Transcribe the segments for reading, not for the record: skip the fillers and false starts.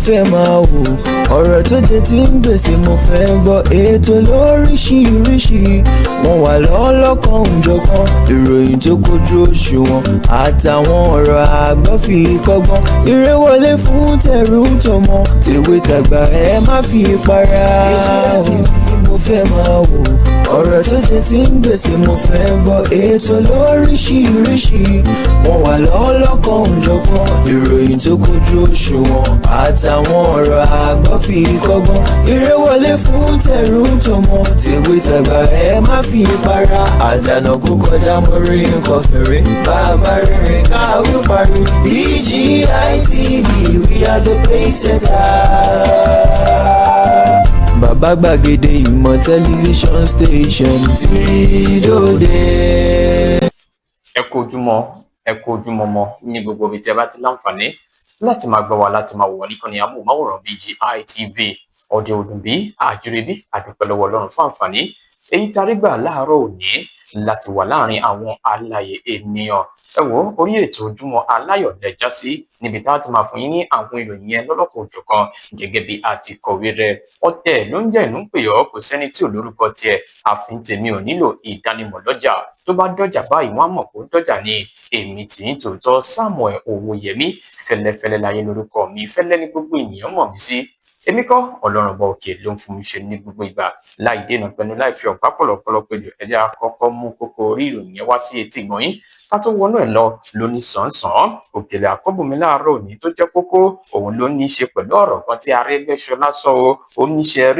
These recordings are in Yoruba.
fẹ́ máa wò, ọ̀rọ̀ tó jẹ ti ń gbèsè mo fẹ́ gbọ́, ètò lóríṣiríṣi wọ́n wà lọ́lọ́kan òjọ̀kan, ìròyìn tó kojú òṣùwọ̀n àtàwọn ọ̀rọ̀ àgbọ́ fi kọ́gbọ́n, eré wọlé fún tẹ̀rù tọmọ tèwe tàgbà ẹ má fi para. HBR TV mo fẹ́ máa wò, ọ̀rọ̀ tó jẹ ti ń gbèsè mo fẹ́ gbọ́, ètò lóríṣiríṣi wọ́n wà lọ́lọ́kan òjọ̀kan, ìròyìn tó kojú òṣùwọ̀n àtàwọn ọ̀rọ̀ àgbọ́ fi kọ́gbọ́n, eré wọlé fún tẹ̀rù tọmọ tèwe tàgbà ẹ má fi para. Àjànà kó kọjá mo rí nǹkan fèrè, bàbá rere káwí parí. BGI TV, we are the pace setters. Bàbá gbàgede ìmọ̀ tẹlifíṣọ̀n station tí dòde. Ẹ kú ojúmọ́, ẹ kú ojúmọ́ mọ́ ní gbogbo ibi tí ẹ bá ti láǹfààní láti máa gbọ́ wa, láti máa wò wá níkànnì amóhùnmáwòrán BGI TV. Ọdẹ ọdún bí àjíire bí àdúpẹ́ lọ́wọ́ Ọlọ́run fún àǹfààní èyí tá a rí gbà láàárọ̀ òní láti wà láàrin àwọn alààyè ènìyàn. Ẹ wò orí ètò Ojúmọ́ Aláyọ̀ lẹ já sí, níbi tá a ti máa fún yín ní àwọn ìròyìn yẹn lọ́lọ́kọ̀ òjọ̀kan gẹ́gẹ́ bí a ti kọ̀wé rẹ̀. Ọ̀tẹ̀ ló ń jẹ́ ìlú ń pè ọ́, kò sẹ́ni tí ò lórúkọ tiẹ̀, àfin tèmi ò nílò ìdánimọ̀ lọ́jà, tó bá dọ́jà báyìí wọ́n á mọ̀ pé ó dọ́jà ní. Èmi tì í tòótọ́ Samuel Owóyẹmí, fẹ́lẹ́fẹ́lẹ́ láyé lórúkọ mi, fẹ́lẹ́ ní gbogbo ènìyàn mọ̀ mí sí. Èmi kọ́ Ọlọ́run ọba òkè ló ń fún mi ṣe ní gbogbo ìgbà, láì dènà pẹ̀lú láì fi ọ̀pá pọ̀lọpọ̀lọ péjọ. Ẹ jẹ́ àkọ́kọ́ mú kókó orí ìròyìn yẹn wá sí etí ìgbọ̀n yín ká tó wọnú ẹ̀ lọ lóní sàn-án. Òkèlè àkọ́bùnmi láàárọ̀ òní tó jẹ́ kókó òun ló ní í ṣe pẹ̀lú ọ̀rọ̀ kan tí Arẹ́gbẹ́ṣọlá sọ ó ní ṣe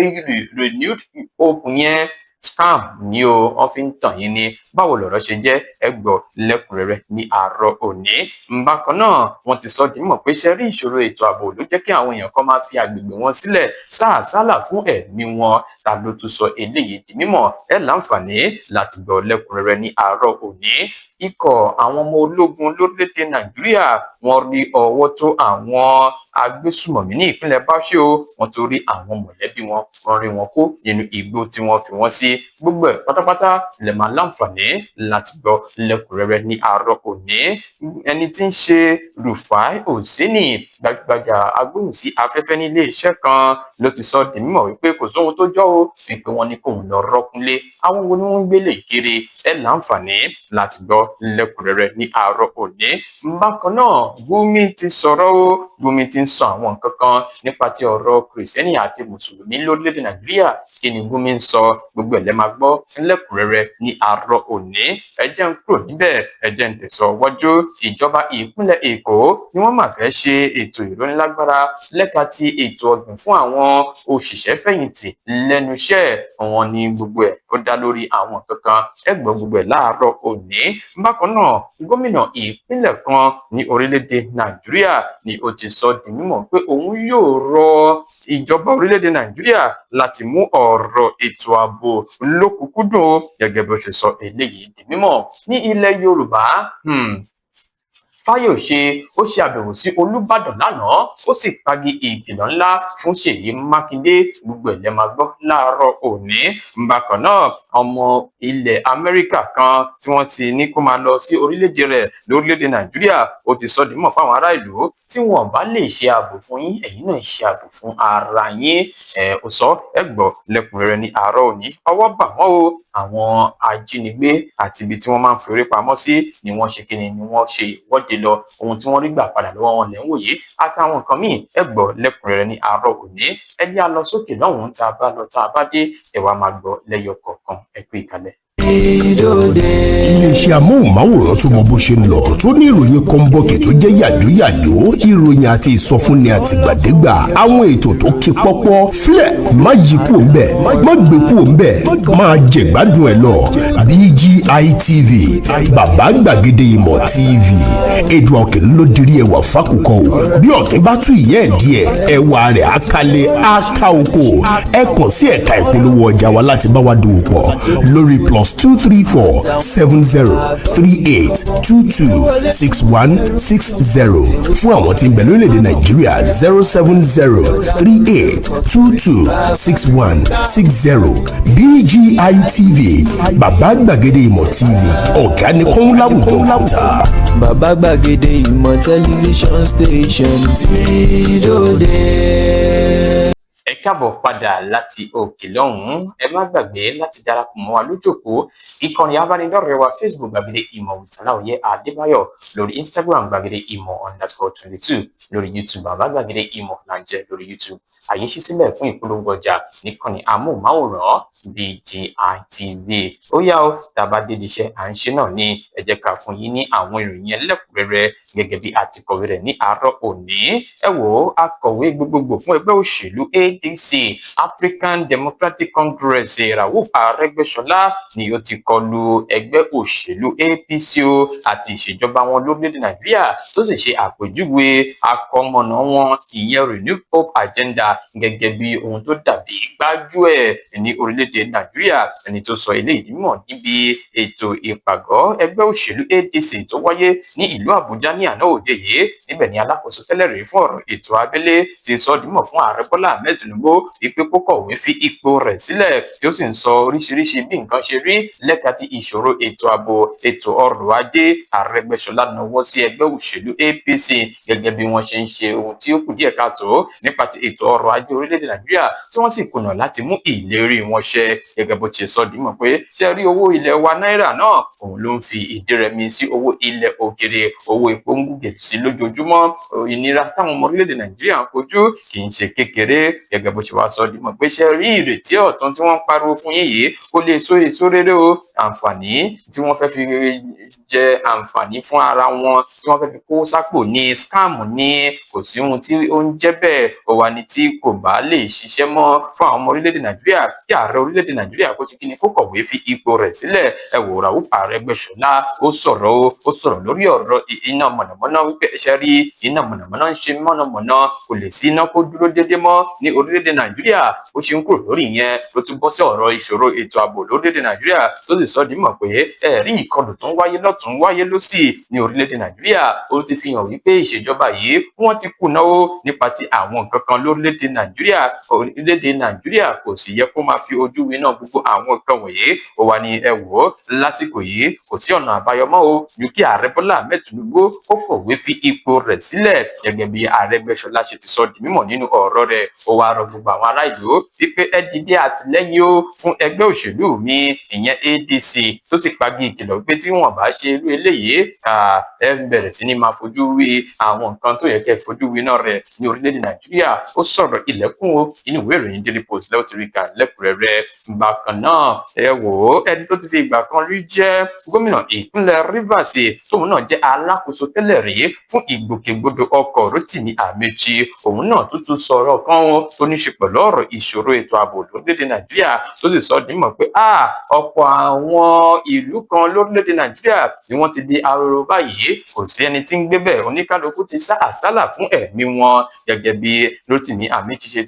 renewed hope yẹn scam ni o, wọ́n fi ń tàn yín ní. Báwo lọ̀rọ̀ ṣe jẹ́ ẹ gbọ́ lẹ́kùnrẹ́rẹ́ ní àárọ̀ òní. Bákan náà wọ́n ti sọ di mímọ̀ pé ṣe rí ìṣòro ètò ààbò ló jẹ́ kí àwọn èèyàn kan máa fi agbègbè wọn sílẹ̀ sáàsálà fún ẹ̀mí wọn. Ta ló tún sọ eléyìí di mímọ̀? Ẹ láǹfààní láti gbọ́ lẹ́kùnrẹ́rẹ́ ní àárọ̀ òní. Ikọ̀ àwọn ọmọ ológun lórílẹ̀‐èdè Nàìjíríà wọ́n rí ọwọ́ tó àwọn agbésùmọ̀mí ní ìpínlẹ̀ Bauchi o, wọ́n tó rí àwọn mọ̀lẹ́bí wọn, wọ́n rí wọn kó nínú igbó tí wọ́n fi wọ́n sí. Gbogbo ẹ̀ pátápátá lè máa láǹfààní láti gbọ́ lẹ́kùnrẹ́rẹ́ ní àárọ̀ òní. Ẹni tí ń ṣe Rufai Oseni, gbajúgbajà agbóhùnsí afẹ́fẹ́ ní ilé iṣẹ́ kan, ló ti sọ di mímọ̀ wípé kò sóhun tó jọ́ o, wípé wọ́n ní kóun lọ rọ́kúnlé. Àwọn wo ni wọ́n ń gbélé kiri? Ẹ láǹfààní láti gbọ́ lẹ́kùnrẹ́rẹ́ ní àárọ̀ òní. Bákan náà Gumi ti sọ̀rọ̀ o, Gumi ti ń sọ àwọn nǹkan kan nípa ti ọ̀rọ̀ Kìrìsìtẹ́nì àti Mùsùlùmí lórílẹ̀‐èdè Nàìjíríà. Kí ni Gumi ń sọ? Gbogbo ẹ̀ lẹ́ máa gbọ́ lẹ́kùnrẹ́rẹ́ ní àárọ̀ òní. Ẹ jẹ́ ń kúrò níbẹ̀, ẹ jẹ́ ń tẹ̀síwájú. Ìjọba ìpínlẹ̀ Èkó ni wọ́n máa fẹ́ ṣe ètò ìrónilágbára lẹ́ka ti ètò ọ̀gbìn fún àwọn òṣìṣẹ́ fẹ̀yìntì lẹ́nu iṣẹ́ wọn. Ní gbogbo ẹ̀ ó dá lórí àwọn kankan, ẹ gbọ́ gbogbo ẹ̀ láàárọ̀ òní. Bákan náà gómìnà ìpínlẹ̀ kan ní orílẹ̀-èdè Nàìjíríà ni ó ti sọ di mímọ̀ pé òun yóò rọ ìjọba orílẹ̀-èdè Nàìjíríà láti mú ọ̀rọ̀ ètò ààbò lókùnkúndùn gẹ́gẹ́ bí ó ṣe sọ eléyìí di mímọ̀. Ní ilẹ̀ Yorùbá, Fáyọ̀ṣe ó ṣe àbẹ̀wò sí Olúbàdàn lánàá, ó sì pagi ìkìlọ̀ ńlá fún Ṣèyí Mákindé. Gbogbo ẹ̀ lẹ́ máa gbọ́ láàárọ̀ òní. Bákan náà ọmọ ilẹ̀ Amẹ́ríkà kan tí wọ́n ti ní kó máa lọ sí orílẹ̀-èdè rẹ̀ lórílẹ̀-èdè Nàìjíríà, ó ti sọ di mímọ̀ fáwọn ará ìlú tí wọn bá lè ṣe ààbò fún yín, ẹ̀yin náà ṣe ààbò fún ara yín. Ó sọ ẹ gbọ́ lẹ́kùnrẹ́rẹ́ ní àárọ̀ òní. Ọwọ́ bà wọ́n o, àwọn ajínigbé àti ibi tí wọ́n máa ń fi orí pamọ́ sí ni wọ́n ṣe kíni, ni wọ́n ṣe ìwọ́de lọ. Ohun tí wọ́n rí gbà padà lọ́wọ́ wọn lẹ́ ń wòye àtàwọn nǹkan míì. Ẹ gbọ́ lẹ́kùnrẹ́rẹ́ ní àárọ̀ òní. Ẹ jẹ́ a lọ sókè lọ́hùn-ún, tá a bá lọ tá a bá dé ẹ wá máa gbọ́ lẹ́yọ kọ̀ọ̀kan. Ẹ kú ìkàlẹ̀. Iléeṣẹ́ amóhùnmáwòrán tó mọ bó ṣe ń lọ, tó ní ìròyìn kọ́ńbọ̀kì tó jẹ́ yàjóyàjó, ìròyìn àti ìsọfúnni àtìgbàdégbà, àwọn ètò tó ké pọ́pọ́ flẹ̀ má yí kúò ń bẹ̀, má gbé kúò ń bẹ̀, máa jẹ̀gbádùn ẹ̀ lọ. BGI TV, bàbá gbàgede ìmọ̀ TV, Èdùà Òkè ló dirí ẹwà fákùkọ o. Bí ọ̀kẹ́ bá tú ìyẹ́ ẹ̀ díẹ̀, ẹwà rẹ̀ á kalẹ̀ á ká oko. Ẹ kàn sí ẹ̀ka ìpolówó ọjà wa láti bá wa dòwò pọ̀ lórí +2347038226160 fún àwọn tí ń bẹ lórílẹ̀‐èdè Nàìjíríà 07038226160. BGI TV, bàbá gbàgede ìmọ̀ TV, ọ̀gá ni kọ́ńláwùjọ. bàbá gbàgede ìmọ̀ tẹlifíṣọ̀n station tí dòde. Ẹ káàbọ̀ padà láti òkè lọ́hùn-ún. Ẹ má gbàgbé láti darapọ̀ mọ́ wa lójókòó ìkànnì abánidọ́rẹ̀ẹ́ wa Facebook gbàgede ìmọ̀ with Aláwìyé Adébáyọ̀, lórí Instagram gbàgede ìmọ̀ _22, lórí YouTube bàbá gbàgede ìmọ̀ là ń jẹ́ lórí YouTube. Àyè ṣí sílẹ̀ fún ìpolongo ọjà níkànnì amóhùnmáwòrán BGI TV. Ó yá o, tá a bá dédi iṣẹ́ à ń ṣe náà ni ẹ jẹ́ ká fún yín ní àwọn ìròyìn ẹlẹ́kùnrẹ́rẹ́ gẹ́gẹ́ bí a ti kọ̀wé rẹ̀ ní àárọ̀ òní. Ẹ wò ó, akọ̀wé gbogbogbò fún ẹgbẹ́ òṣèlú ADC African Democratic Congress Rauf Arẹ́gbẹ́ṣọlá ni ó ti kọlu ẹgbẹ́ òṣèlú APC àti ìṣèjọba wọn lórílẹ̀-èdè Nàìjíríà, tó sì ṣe àpèjúwe àkọmọ̀nà wọn ìyẹn Renewed Hope Agenda gẹ́gẹ́ bí ohun tó dàbí gbájúẹ̀ ní orílẹ̀-èdè Nàìjíríà. Ẹni tó sọ eléyìí di mímọ̀ níbi ètò ìpàgọ́ ẹgbẹ́ òṣèlú ADC tó wáyé ní ìlú Àbújá ní àná òde yìí. Níbẹ̀ ni alákòóso tẹ́lẹ̀ rí fún ọ̀rọ̀ ètò abẹ́lé ti sọ di mímọ̀ fún ààrẹ Bọ́lá Ahmed Tinubu wípé kó kọ̀wé fi ipò rẹ̀ sílẹ̀, tí ó sì ń sọ oríṣiríṣi bí nǹkan ṣe rí lẹ́ka ti ìṣòro ètò ààbò, ètò ọrọ̀ ajé. Arẹ́gbẹ́ṣọlá nawọ́ sí ẹgbẹ́ òṣèlú APC gẹ́gẹ́ bí wọ́n ṣe ń ṣe ohun tí ó kù díẹ̀ káàtó nípa ti ètò ọrọ̀ ajé orílẹ̀-èdè Nàìjíríà, tí wọ́n sì kùnà láti mú ìlérí wọn ṣẹ. Gẹ́gẹ́ bó ti sọ di mọ̀ pé ṣe rí owó ilẹ̀ wa náírà náà, òun ló ń fi ìdí rẹmi sí owó ilẹ̀ òkèrè, owó epo ń gùn sí lójoojúmọ́. Ìnira táwọn ọmọ orílẹ̀-èdè Nàìjíríà ń kojú kì í ṣe kékeré. Gẹ́gẹ́ bó ṣe wá sọ di mọ̀ pé ṣe rí ìrètí ọ̀tun tí wọ́n ń pariwo fún yín yìí kó lè so èso rere o. Àǹfààní tí wọ́n fẹ́ fi jẹ àǹfààní fún ara wọn, tí wọ́n fẹ́ fi kó sápò ní scam ní, kò sí ohun tí ó ń jẹ́ bẹ́ẹ̀. Ó wà ní tí kò bá lè ṣiṣẹ́ mọ́ fún àwọn ọmọ orílẹ̀-èdè Nàìjíríà, kí ààrẹ orílẹ̀-èdè Nàìjíríà kó ṣe kí ni, kó kọ̀wé fi ipò rẹ̀ sílẹ̀. Ẹ wò, Rauf Arẹ́gbẹ́ṣọlá ó sọ̀rọ̀ lórí ọ̀rọ̀ iná mọ̀nàmọ́ná wípé ṣe rí iná mọ̀nàmọ́ná ń ṣe mọ̀nàmọ́ná, kò lè sí iná kó dúró déédéé mọ́ ní orílẹ̀-èdè Nàìjíríà. Ó ṣe ń kúrò lórí ìyẹn ló tún bọ́ sí ọ̀rọ̀ ìṣòro ètò ààbò lórílẹ̀-èdè Nàìjíríà, tó sì sọ di mọ̀ pé ẹ̀rí ìkọlù tó ń wáyé lọ́tún wáyé lósì ní orílẹ̀-èdè Nàìjíríà. Ó ti fi hàn wípé ìṣèjọba yìí wọ́n ti kùnà ó nípa ti àwọn nǹkan kan lórílẹ̀-èdè Nàìjíríà. Orílẹ̀-èdè Nàìjíríà kò sì yẹ kó máa fi ojú winá gbogbo àwọn nǹkan wọ̀nyí. Ó wà ní ẹ wò ó, lásìkò yìí kò sí ọ̀nà àbáyọ mọ́ o ju kí ààrẹ Bọ́lá Ahmed Tinubu ó kọ̀wé fi ipò rẹ̀ sílẹ̀, gẹ́gẹ́ bí Arẹ́gbẹ́ṣọlá ṣe ti sọ di mímọ̀ nínú ọ̀rọ̀ rẹ̀. Ó wá rọ gbogbo àwọn ará ìlú wípé ẹ dìde àtìlẹ́yìn o fún ẹgbẹ́ òṣèlú mi ìyẹn ADC, tó sì pagi ìkìlọ̀ pé tí wọ́n bá ṣe irú eléyìí ẹ bẹ̀rẹ̀ sí ní máa fojú wí àwọn nǹkan tó yẹ kẹ́ fojú wí náà rẹ̀ ní orílẹ̀-èdè Nàìjíríà. Ó sọ̀rọ̀ ilẹ̀kùn o, inú ìwé ìròyìn Daily Post lẹ́wọ̀n ti rí kà lẹ́kùnrẹ́rẹ́. Bákan náà ẹ wò ó, ẹni tó ti fi ìgbà kan rí jẹ́ gómìnà ìpínlẹ̀ Rivers, tóun náà jẹ́ alákòóso tẹ́lẹ̀ rí fún ìgbòkègbodò ọkọ̀, Rotimi Amechi, òun náà tuntun sọ̀rọ̀ kan tó ní ṣe pẹ̀lú ọ̀rọ̀ ìṣòro ètò ààbò lórílẹ̀-èdè Nàìjíríà, tó sì sọ di mọ̀ pé ọ̀pọ̀ àwọn ìlú kan lórílẹ̀-èdè Nàìjíríà ni wọ́n ti di ahoro báyìí, kò sí ẹni tí ń gbé bẹ́ẹ̀, oníkálukú ti sá àsálà fún ẹ̀mí wọn. Gẹ́gẹ́ bí Rotimi Amechi ṣe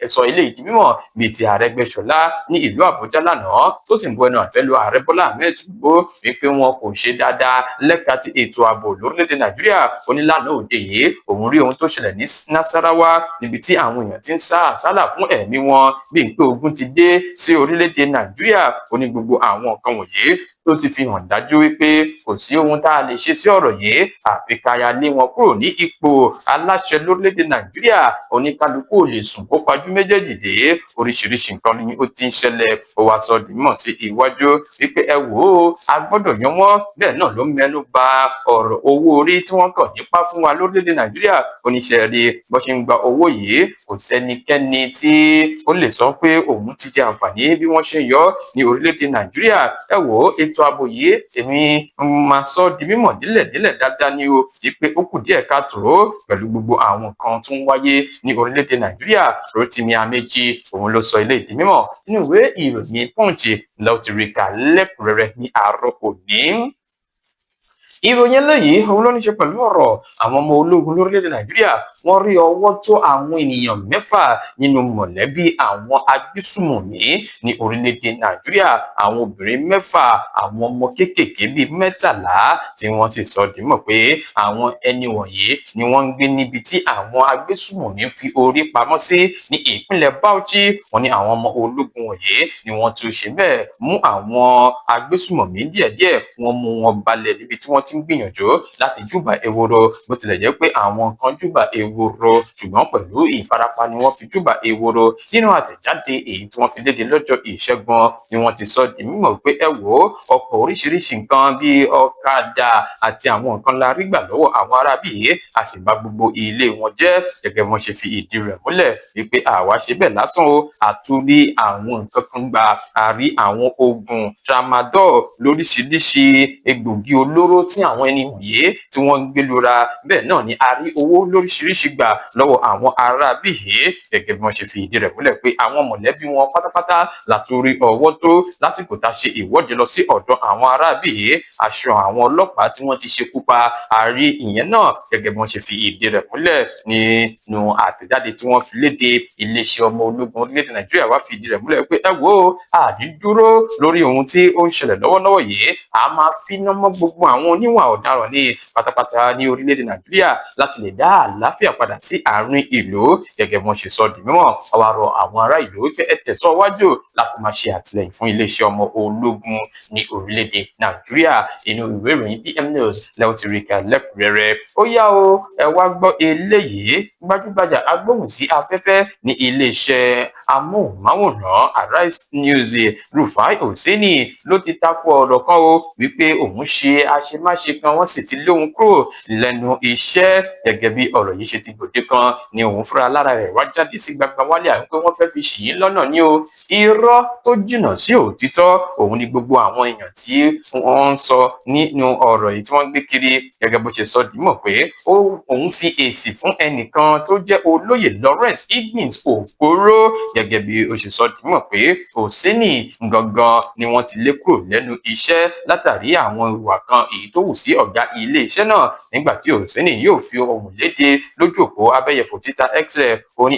sọ eléyìí di mímọ̀ bíi ti Arẹ́gbẹ́ṣọlá ní ìlú Àbújá lánàá, tó sì ń bu ẹnu àtẹ́ lu ààrẹ Bọ́lá Ahmed Tinubu wípé wọn kò ṣe dáadáa lẹ́ka ti ètò ààbò lórílẹ̀-èdè Nàìjíríà. Ó ní lánàá òde yìí òun rí ohun tó ṣẹlẹ̀ ní Nasarawa, níbi tí àwọn èèyàn ti ń sá àsálà fún ẹ̀mí wọn bí n pé ogun ti dé sí orílẹ̀-èdè Nàìjíríà. Ó ní gbogbo àwọn nǹkan wọ̀nyí tó ti fi hàn dájú wípé kò sí ohun tá a lè ṣe sí ọ̀rọ̀ yìí àfi ká ya lé wọn kúrò ní ipò aláṣẹ lórílẹ̀-èdè Nàìjíríà. Oníkálukú ò lè sùn kó pajú méjèèjì dé, oríṣiríṣi nǹkan ni ó ti ń ṣẹlẹ̀. Ó wá sọ di mímọ̀ sí iwájú wípé ẹ wò ó, a gbọ́dọ̀ yan wọ́n. Bẹ́ẹ̀ náà ló mẹ́nu bà ọ̀rọ̀ owó orí tí wọ́n kàn nípa fún wa lórílẹ̀-èdè Nàìjíríà. Oníṣẹ́ rí bó ṣe ń gba owó yìí, kò sẹ́nikẹ́ni tí ó lè sọ pé òun ti jẹ àǹfààní bí wọ́n ṣe yọ ní orílẹ̀-èdè Nàìjíríà. Ẹ wò ó, ètò ààbò yìí èmi máa sọ di mímọ̀ délẹ̀ dáadáa ni o, wípé ó kù díẹ̀ káàtó pẹ̀lú gbogbo àwọn nǹkan tó ń wáyé ní orílẹ̀-èdè Nàìjíríà. Rotimi Amechi òun ló sọ eléyìí di mímọ̀ nínú ìwé ìròyìn Punch lẹ́wọ̀n ti rí kà lẹ́kùnrẹ́rẹ́ ní àárọ̀ òní. Ìròyìn eléyìí òun ló ní ṣe pẹ̀lú ọ̀rọ̀ àwọn ọmọ ológun lórílẹ̀-èdè Nàìjíríà. wọ́n rí ọwọ́ tó àwọn ènìyàn 6 nínú mọ̀lẹ́bí àwọn agbésùmọ̀mí ní orílẹ̀-èdè Nàìjíríà, àwọn obìnrin 6, àwọn ọmọ kéékèèké bíi 13 tí wọ́n sì sọ di mọ̀ pé àwọn ẹni wọ̀nyí ni wọ́n ń gbé níbi tí àwọn agbésùmọ̀mí fi orí pamọ́ sí ní ìpínlẹ̀ Bauchi. Wọ́n ní àwọn ọmọ ológun wọ̀nyí ni wọ́n tún ṣe bẹ́ẹ̀ mú àwọn agbésùmọ̀mí díẹ̀díẹ̀, wọ́n mú wọn balẹ̀ níbi tí wọ́n ti ń gbìyànjú láti júbà ehoro, bó tilẹ̀ jẹ́ pé àwọn kan júbà ehoro ṣùgbọ́n pẹ̀lú ìfarapa ni wọ́n fi júbà ehoro. Nínú àtẹ̀jáde èyí tí wọ́n fi léde lọ́jọ́ Ìṣẹ́gun ni wọ́n ti sọ di mímọ̀ pé ẹ wò ó, ọkọ̀ oríṣiríṣi nǹkan bíi ọ̀kadà àti àwọn nǹkan la rí gbà lọ́wọ́ àwọn arábí yìí, a sì bà gbogbo ilé wọn jẹ́. Gẹ́gẹ́ bí wọ́n ṣe fi ìdí rẹ̀ múlẹ̀ wípé àwa ṣe bẹ́ẹ̀ lásán o, àtúrí àwọn nǹkan kan gbà, a rí àwọn oògùn tramadol lóríṣiríṣi, egbògi olóró tí àwọn ẹni wọ̀nyí tí wọ́n ń gbé lura. Bẹ́ẹ̀ náà ni a rí owó lóríṣiríṣi gbà lọ́wọ́ àwọn arábí yìí. Gẹ́gẹ́ bí wọ́n ṣe fi ìdí rẹ̀ múlẹ̀ pé àwọn mọ̀lẹ́bí wọn pátápátá látúrí ọwọ́ tó lásìkò tá a ṣe ìwọ́de lọ sí ọ̀dọ̀ àwọn arábí yìí. Aṣọ àwọn ọlọ́pàá tí wọ́n ti ṣekú pa, a rí ìyẹn náà. Gẹ́gẹ́ bí wọ́n ṣe fi ìdí rẹ̀ múlẹ̀ nínú àtẹ̀jáde tí wọ́n fi léde, iléeṣẹ́ ọmọ ológun orílẹ̀-èdè Nàìjíríà wá fi ìdí rẹ̀ múlẹ̀ pé ẹ wò ó, àdídúró lórí ohun tí ó ń ṣẹlẹ̀ lọ́wọ́lọ́wọ́ yìí, a máa finá mọ́ gbogbo àwọn oníwà ọ̀daràn ní pátápátá ní orílẹ̀-èdè Nàìjíríà láti lè dá àlàáfíà padà sí àárín ìlú. Gẹ́gẹ́ bí wọ́n ṣe sọ di mímọ̀, àwa rọ àwọn ará ìlú pé ẹ tẹ̀síwájú láti máa ṣe àtìlẹ́yìn fún iléeṣẹ́ ọmọ ológun ní orílẹ̀-èdè Nàìjíríà. Inú ìwé ìròyìn PM News lẹ́wọ̀n ti rí ká lẹ́kùnrẹ́rẹ́. Ó yá o, ẹ wá gbọ́ eléyìí. Gbajúgbajà agbóhùn sí afẹ́fẹ́ ní iléeṣẹ́ amóhùnmáwòrán Arise News, Rufai Oseni ló ti takò ọ̀rọ̀ kan o wípé òun ṣe àṣemáṣe kan, wọ́n sì ti lé òun kúrò lẹ́nu iṣẹ́. Gẹ́gẹ́ bí ọ̀rọ̀ yìí ṣe ti gbòde kan ni òun fúnra lára rẹ̀ wá jáde sí gbangba wálé àwípé wọ́n fẹ́ fi ṣì yín lọ́nà ní o. Irọ́ tó jìnnà sí òtítọ́ òun ni gbogbo àwọn èèyàn tí wọ́n ń sọ nínú ọ̀rọ̀ yìí tí wọ́n gbé kiri. Gẹ́gẹ́ bó ṣe sọ di mọ̀ pé òun fi èsì fún ẹnìkan tó jẹ́ olóyè Lawrence Higgins Okoro. Gẹ́gẹ́ bí ó ṣe sọ di mọ̀ pé Oseni gangan ni wọ́n ti lé kúrò lẹ́nu iṣẹ́ látàrí àwọn ìwà kan èyí tó wù sí ọ̀gá ilé iṣẹ́ náà. Nígbà tí Oseni yóò fi ohùn léde lójú òpó abẹ́yẹfò Twitter X-ray, ó ní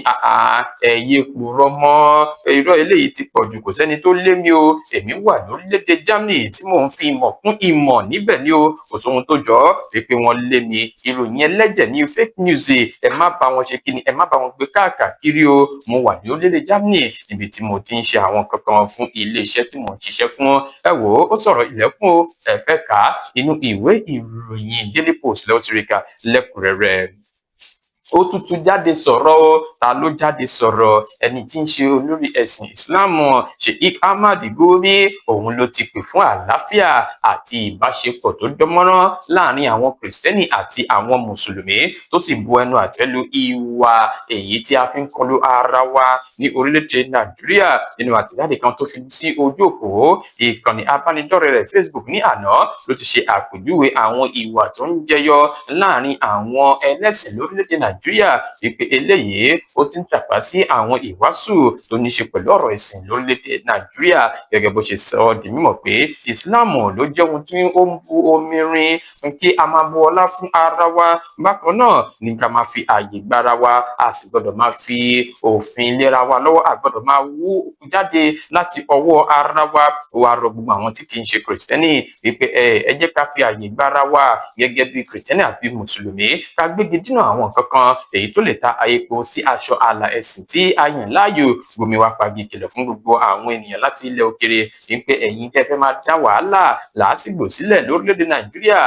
ẹ̀yẹ purọ́ mọ́, irọ́ eléyìí ti pọ̀ jù, kò sẹ́ni tó lé mi o, èmi wà lórílẹ̀-èdè Germany tí mò ń fi ìmọ̀ kún ìmọ̀ níbẹ̀ ni o, kò sóhun tó jọ ọ́ pé wọ́n lé mi. Ìròyìn ẹlẹ́jẹ̀ ní fake news, ẹ má bá wọn ṣe kíni, ẹ má bá wọn gbé káàkiri o. Mo wà ní orílẹ̀-èdè Germany níbi tí mo ti ń ṣe àwọn kankan fún ilé iṣẹ́ tí mò ń ṣiṣẹ́ fún. Ẹ wò ó sọ̀rọ̀ ilẹ̀kùn o, ẹ fẹ́ kà á inú ìwé ìròyìn Daily Post lẹ́wọ̀n ti rí ká lẹ́kùnrẹ́rẹ́. Ó tútù jáde sọ̀rọ̀ o, ta ló jáde sọ̀rọ̀? Ẹni tí ń ṣe olórí ẹ̀sìn Ìsìláàmù Sheikh Ahmad Gumi, òun ló ti pè fún àlàáfíà àti ìbáṣepọ̀ tó dánmọ́rán láàrin àwọn Kìrìsìtẹ́nì àti àwọn Mùsùlùmí, tó sì bu ẹnu àtẹ́ lu ìwà èyí tí a fi ń kọlu ara wa ní orílẹ̀-èdè Nàìjíríà. Nínú àtẹ̀jáde kan tó fi sí ojú òpó ìkànnì abánidọ́rẹ̀ẹ́ rẹ̀ Facebook ní àná ló ti ṣe àpèjúwe àwọn ìwà tó ń jẹyọ láàrin àwọn ẹlẹ́sìn lórílẹ̀-èdè Nàìjíríà, wípé eléyìí ó ti ń tàpá sí àwọn ìwàásù tó ní ṣe pẹ̀lú ọ̀rọ̀ ẹ̀sìn lórílẹ̀-èdè Nàìjíríà. Gẹ́gẹ́ bó ṣe sọ di mímọ̀ pé Ìsìláàmù ló jẹ́ ohun tí ó ń bu omi rin kí a máa bu ọlá fún ara wa, bákan náà ni ká máa fi ààyè gbára wa, a sì gbọ́dọ̀ máa fi òfin lera wa lọ́wọ́, a gbọ́dọ̀ máa wú jáde láti ọwọ́ ara wa. Ó wá rọ gbogbo àwọn tí kì í ṣe Kìrìsìtẹ́nì wípé ẹ jẹ́ ká fi ààyè gbára wa gẹ́gẹ́ bí Kìrìsìtẹ́nì àbí Mùsùlùmí, ká gbégi dínà àwọn kankan èyí tó lè ta epo sí aṣọ ààlà ẹ̀sìn tí a yàn láàyò. Gbomi wá pagi kìlọ̀ fún gbogbo àwọn ènìyàn láti ilẹ̀ òkèrè wípé ẹ̀yin tẹ́ fẹ́ máa dá wàhálà làásìgbò sílẹ̀ lórílẹ̀-èdè Nàìjíríà,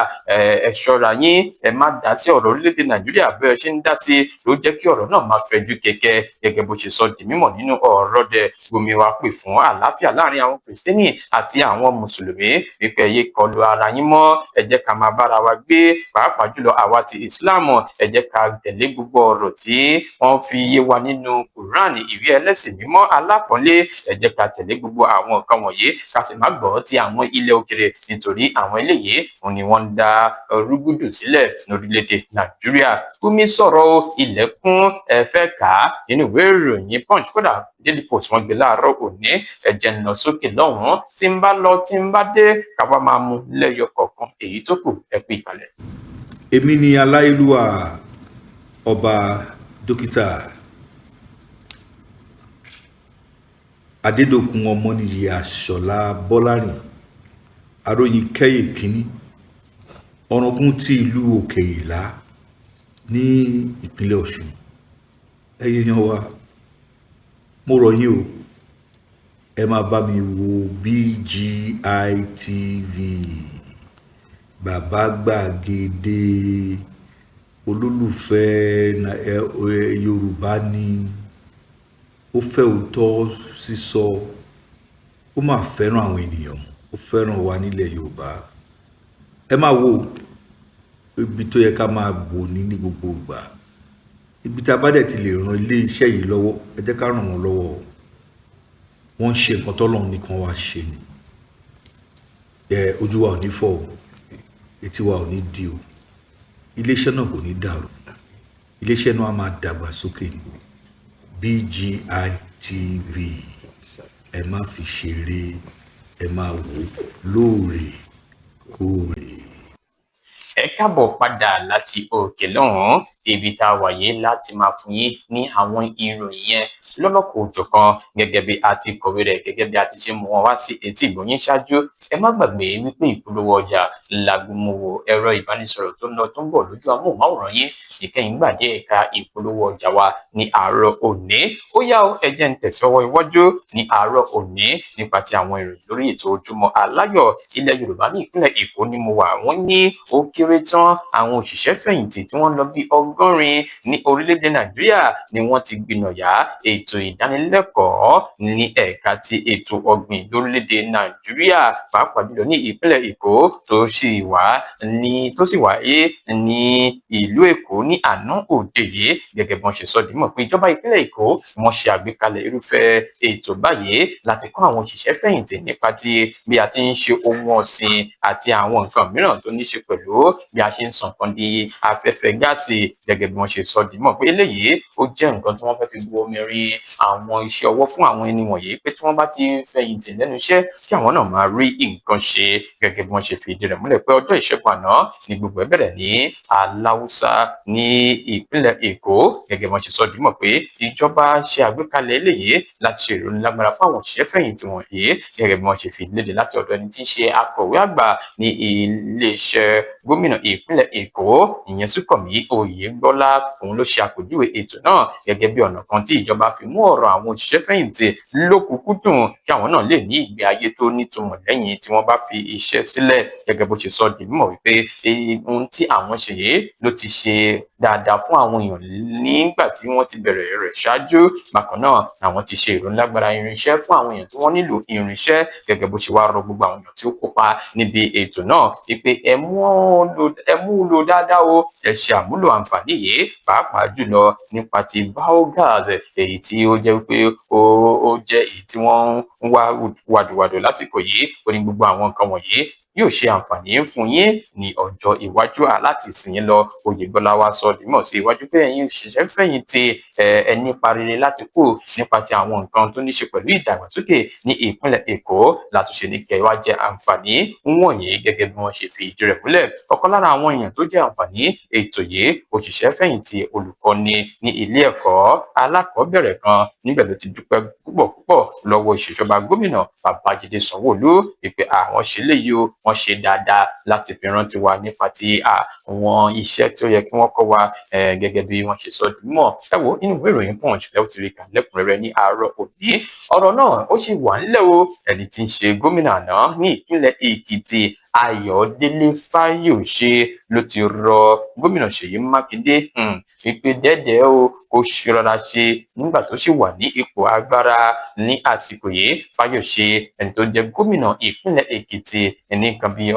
ẹ ṣọ́ra yín, ẹ má dá sí ọ̀rọ̀ orílẹ̀-èdè Nàìjíríà bẹ́ẹ̀ ṣe ń dá sí ló jẹ́ kí ọ̀rọ̀ náà máa fẹjú kẹ̀kẹ́. Gẹ́gẹ́ bó ṣe sọ di mímọ̀ nínú ọ̀rọ̀ dẹ̀, Gbomi wá pè fún àlàáfíà láàrin àwọn Kìrìsìtẹ́nì àti àwọn Mùsùlùmí wípé ẹ yé kọlu ara yín mọ́, ẹ jẹ́ ká máa bára wa gbé, pàápàá jùlọ àwa ti Ìsìláàmù, ẹ jẹ́ ká tẹ̀lé gbogbo ọ̀rọ̀ tí wọ́n fi yé wa nínú Quran, ìwé ẹlẹ́sìn mímọ́ alápọ̀nlé. Ẹ jẹ́ ká tẹ̀lé gbogbo àwọn nǹkan wọ̀nyí, ká sì má gbọ́ ti àwọn ilẹ̀ òkèrè, nítorí àwọn eléyìí òun ni wọ́n ń dá rúgúdù sílẹ̀ lórílẹ̀-èdè Nàìjíríà. Gumi sọ̀rọ̀ ilẹ̀kùn, ẹ fẹ́ kà á nínú ìwé ìròyìn Punch, kódà Daily Post wọ́n gbé láàárọ̀ òní. Ẹ jẹ́ ń lọ sókè lọ́hùn-ún, tí ń bá lọ tí ń bá dé ká wá máa mú lẹ́yọ kọ̀ọ̀kan, èyí tó kù ẹ pé ìkàlẹ̀. Èmi ni Aláìlúwà, ọba dókítà Adédòkun Ọmọníyì Àṣọlá Bọ́lárìn Aróyinkẹ́yè kínní Ọ̀ràngún ti ìlú Òkè Ìlá ní ìpínlẹ̀ Ọ̀ṣun. Ẹ̀yin èèyàn wa, mo rọ̀ yín o, ẹ máa bá mi wo BGI TV, Bàbá Gbàgede, olólùfẹ́ Yorùbá ni, ó fẹ́ òótọ́ sísọ, ó máa fẹ́ràn àwọn ènìyàn, ó fẹ́ràn wa nílẹ̀ Yorùbá. Ẹ máa wo ibi tó yẹ ká máa wò ní gbogbo ìgbà, ibi tá a bá dẹ̀ ti lè ran ilé iṣẹ́ yìí lọ́wọ́, ẹ jẹ́ ká ràn wọ́n lọ́wọ́. Wọ́n ń ṣe nǹkan tọ́lọ́run nìkan wá ṣe ni. Ojú wa ò ní fọ́ o, etí wa ò ní di o, iléeṣẹ́ náà kò ní dàrú, iléeṣẹ́ náà á máa dàgbà sókè ni. BGI TV, ẹ má fi ṣeré, ẹ máa wò lóòrèkóòrè. Ẹ káàbọ̀ padà láti òkè lọ́hùn-ún, ibi tá a wáyé láti máa fún yín ní àwọn ìròyìn yẹn lọ́lọ́kọ̀-ò-jọ̀kan gẹ́gẹ́ bí a ti kọ̀wé rẹ̀, gẹ́gẹ́ bí a ti ṣe mú wọn wá sí etí ìgbọ̀nyín ṣáájú. Ẹ má gbàgbé wípé ìpolówó ọjà làgùnmọ̀wò ẹ̀rọ ìbánisọ̀rọ̀ tó ń lọ tó ń bọ̀ lójú amóhùnmáwòrán yín ìkẹyìn gbàdé ẹ̀ka ìpolówó ọjà wa ní àárọ̀ òní. Ó yá o, ẹ jẹ́ n tẹ̀síwọ́ iwájú ní àárọ̀ òní nípa ti àwọn ìròyìn lórí ètò Ojúmọ́ Aláyọ̀. Ilẹ̀ Yorùbá ní ìpínlẹ̀ Èkó ni mo wà. Wọ́n ní ó kéré tán àwọn òṣìṣẹ́ fẹ̀yìntì tí wọ́n lọ bí 100 ní orílẹ̀-èdè Nàìjíríà ni wọ́n ti gbìnàyà ètò ìdánilẹ́kọ̀ọ́ ní ẹ̀ka ti ètò ọ̀gbìn lórílẹ̀-èdè Nàìjíríà, pàápàá jùlọ ní ìpínlẹ̀ Èkó tó sì wáyé ní ìlú Èkó ní àná òde yìí. Gẹ́gẹ́ bí wọ́n ṣe sọ di mọ̀ pé ìjọba ìpínlẹ̀ Èkó wọ́n ṣe àgbékalẹ̀ irúfẹ́ ètò báyìí láti kọ́ àwọn òṣìṣẹ́ fẹ̀yìntì nípa ti bí a ti ń ṣe ohun ọ̀sìn àti àwọn nǹkan mìíràn tó ní ṣe pẹ̀lú bí a ṣe ń sàn kan di afẹ́fẹ́ gáàsì. Gẹ́gẹ́ bí wọ́n ṣe sọ di mọ̀ pé eléyìí ó jẹ́ nǹkan tí wọ́n fẹ́ fi bu omi rin àwọn iṣẹ́ ọwọ́ fún àwọn ẹni wọ̀nyí, pé tí wọ́n bá ti fẹ̀yìntì lẹ́nu iṣẹ́ kí àwọn náà máa rí nǹkan ṣe. Gẹ́gẹ́ bí wọ́n ṣe fìdí rẹ̀ múlẹ̀ pé ọjọ́ ìṣẹ́gun àná ni gbogbo ẹ̀ bẹ̀rẹ̀ ní Aláùsá ní ìpínlẹ̀ Èkó. Gẹ́gẹ́ bí wọ́n ṣe sọ di mọ̀ pé ìjọba ṣe àgbékalẹ̀ eléyìí láti ṣe ìrónilágbára fún àwọn òṣìṣẹ́ fẹ̀yìntì wọ̀nyí. Gẹ́gẹ́ bí wọ́n ṣe fi léde láti ọ̀dọ̀ ẹni tí ń ṣe akọ̀wé àgbà ní iléeṣẹ́ gómìnà ìpínlẹ̀ Èkó, ìyẹn Súnkànmí Oyègbọ́lá. Òun ló ṣe àpèjúwe ètò náà gẹ́gẹ́ bí ọ̀nà kan tí ìjọba fi mú ọ̀rọ̀ àwọn òṣìṣẹ́ fẹ̀yìntì lókùnkúndùn kí àwọn náà lè ní ìgbé ayé tó nítumọ̀ lẹ́yìn tí wọ́n bá fi iṣẹ́ sílẹ̀. Gẹ́gẹ́ bó ṣe sọ di mímọ̀ wípé ohun tí àwọn ṣe yìí ló ti ṣe dáadáa fún àwọn èèyàn nígbà tí wọ́n ti bẹ̀rẹ̀ rẹ̀ ṣáájú. Bákan náà àwọn ti ṣe ìrónilágbára irinṣẹ́ fún àwọn èèyàn tí wọ́n nílò irinṣẹ́. Gẹ́gẹ́ bó ṣe wá rọ gbogbo àwọn èèyàn tí ó kópa níbi ètò náà wípé ẹ mú un lò dáadáa o, ẹ ṣe àmúlò àǹfààní yìí, pàápàá jùlọ nípa ti biogas, èyí tí ó jẹ́ wípé ó jẹ́ èyí tí wọ́n ń wá wàdùwàdù lásìkò yìí. Ó ní gbogbo àwọn nǹkan wọ̀nyí yóò ṣe àǹfààní fún yín ní ọjọ́ iwájú. Láti ìsìn yín lọ, Oyègbọ́lá wá sọ di mọ̀ sí iwájú pé ẹ̀yin òṣìṣẹ́ fẹ̀yìntì ẹ nípa rere láti kó nípa ti àwọn nǹkan tó ní ṣe pẹ̀lú ìdàgbàsókè ní ìpínlẹ̀ Èkó látúnṣe ní kẹ́ wá jẹ àǹfààní wọ̀nyí. Gẹ́gẹ́ bí wọ́n ṣe fi ìdí rẹ̀ múlẹ̀, ọ̀kan lára àwọn èèyàn tó jẹ àǹfààní ètò yìí, òṣìṣẹ́ fẹ̀yìntì olùkọ́ni ní ilé ẹ̀kọ́ alákọ̀ọ́bẹ̀rẹ̀ kan, níbẹ̀ ló ti dúpẹ́ púpọ̀ lọ́wọ́ ìṣèjọba gómìnà Babájídé Sanwó-Olú wípé àwọn ṣe léyìí o, wọ́n ṣe dáadáa láti fi rántí wa nípa ti àwọn iṣẹ́ tí ó yẹ kí wọ́n kọ́ wa. Gẹ́gẹ́ bí wọ́n ṣe sọ di mọ̀, ẹ wo inú ìwé ìròyìn Punch lẹ́wọ́ ti rí kà lẹ́kùnrẹ́rẹ́ ní àárọ̀ òní. Ọ̀rọ̀ náà ó sì wà ńlẹ̀ o. Ẹni tí ń ṣe gómìnà àná ní ìpínlẹ̀ Èkìtì, Ayọ̀délé Fáyòṣe, ló ti rọ gómìnà Ṣèyí Mákindé wípé dẹ́dẹ́ o kó ṣọ́ra ṣe nígbà tó sì wà ní ipò agbára ní àsìkò yìí. Fáyòṣe, ẹni tó jẹ́ gómìnà ìpínlẹ̀ Èkìtì ní nǹkan bíi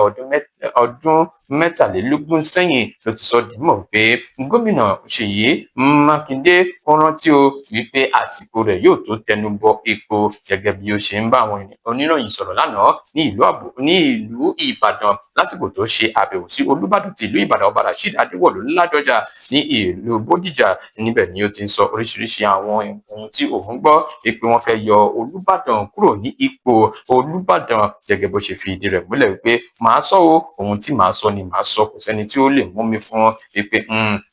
ọdún mẹ́tàlélógún sẹ́yìn, ló ti sọ di mọ̀ pé gómìnà Ṣèyí Mákindé kó rántí o wípé àsìkò rẹ̀ yóò tó tẹnu bọ epo. Gẹ́gẹ́ bí ó ṣe ń bá àwọn oníròyìn sọ̀rọ̀ lánàá ní ìlú Ìbàdàn lásìkò tó ṣe àbẹ̀wò sí Olúbàdàn ti ìlú Ìbàdàn Ọba Rasheed Adéwọ̀lú Ládọjà ní ìlú Bódìjà. Níbẹ̀ ni ó ti ń sọ oríṣiríṣi àwọn ohun tí òun gbọ́ pé wọ́n fẹ́ yọ Olúbàdàn kúrò ní ipò Olúbàdàn. Gẹ́gẹ́ bó ṣe fi ìdí rẹ̀ múlẹ̀ wípé màá sọ o, ohun tí màá sọ ni màá sọ, kò sẹ́ni tí ó lè mú mi fún wípé